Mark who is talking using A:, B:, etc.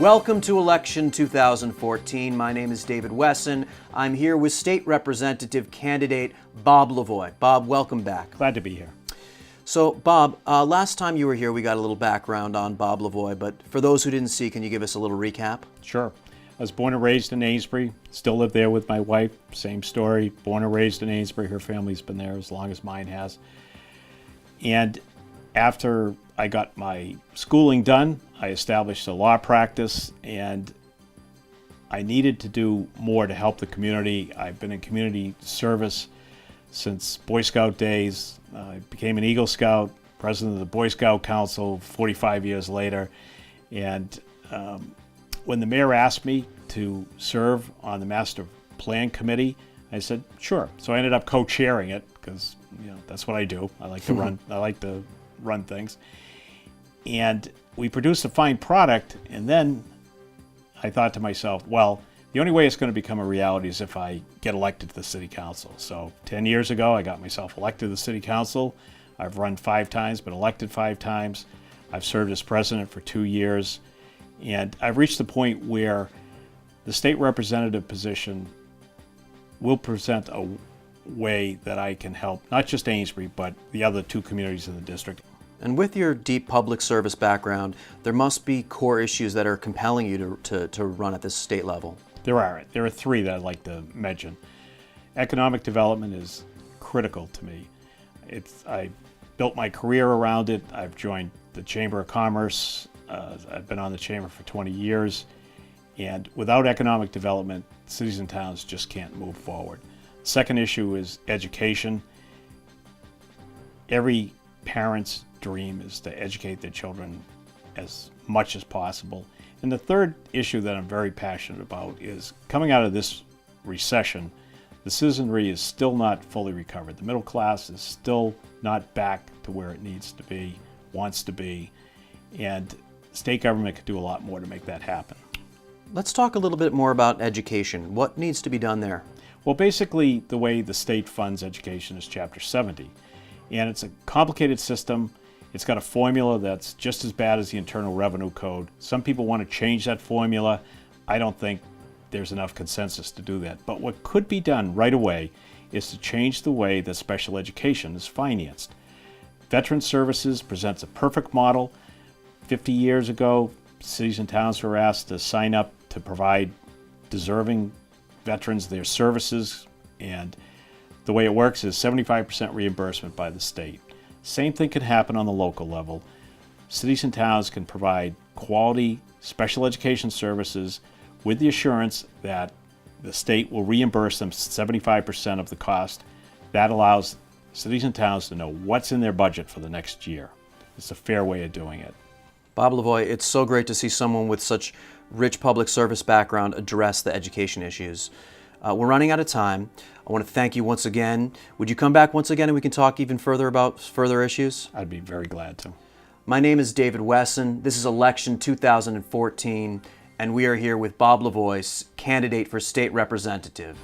A: Welcome to election 2014. My name is David Wesson. I'm here with state representative candidate Bob Lavoie. Bob, welcome back.
B: Glad to be here.
A: So, Bob, last time you were here, we got a little background on Bob Lavoie, but for those who didn't see, can you give us a little recap?
B: Sure. I was born and raised in Amesbury, still live there with my wife, same story, born and raised in Amesbury. Her family's been there as long as mine has. And after I got my schooling done, I established a law practice, and I needed to do more to help the community. I've been in community service since Boy Scout days. I became an Eagle Scout, president of the Boy Scout Council 45 years later. And when the mayor asked me to serve on the master plan committee, I said, sure. So I ended up co-chairing it because, that's what I do. I like to run. I like to run things. And we produced a fine product, and then I thought to myself, well, the only way it's going to become a reality is if I get elected to the city council. So 10 years ago, I got myself elected to the city council. I've run 5 times, been elected 5 times. I've served as president for 2 years. And I've reached the point where the state representative position will present a way that I can help not just Amesbury, but the other 2 communities in the district.
A: And with your deep public service background, there must be core issues that are compelling you to run at this state level.
B: There are 3 that I'd like to mention. Economic development is critical to me. I built my career around it. I've joined the Chamber of Commerce. I've been on the Chamber for 20 years. And without economic development, cities and towns just can't move forward. Second issue is education. Every parent's dream is to educate their children as much as possible. And the third issue that I'm very passionate about is coming out of this recession, the citizenry is still not fully recovered. The middle class is still not back to where it needs to be, wants to be, and state government could do a lot more to make that happen.
A: Let's talk a little bit more about education. What needs to be done there?
B: Well, basically, the way the state funds education is Chapter 70. And it's a complicated system. It's got a formula that's just as bad as the Internal Revenue Code. Some people want to change that formula. I don't think there's enough consensus to do that. But what could be done right away is to change the way that special education is financed. Veteran Services presents a perfect model. 50 years ago, cities and towns were asked to sign up to provide deserving veterans their services, and the way it works is 75% reimbursement by the state. Same thing can happen on the local level. Cities and towns can provide quality special education services with the assurance that the state will reimburse them 75% of the cost. That allows cities and towns to know what's in their budget for the next year. It's a fair way of doing it.
A: Bob Lavoie, it's so great to see someone with such rich public service background address the education issues. We're running out of time. I want to thank you once again. Would you come back once again and we can talk even further about further issues?
B: I'd be very glad to.
A: My name is David Wesson. This is election 2014, and we are here with Bob Lavoie, candidate for state representative.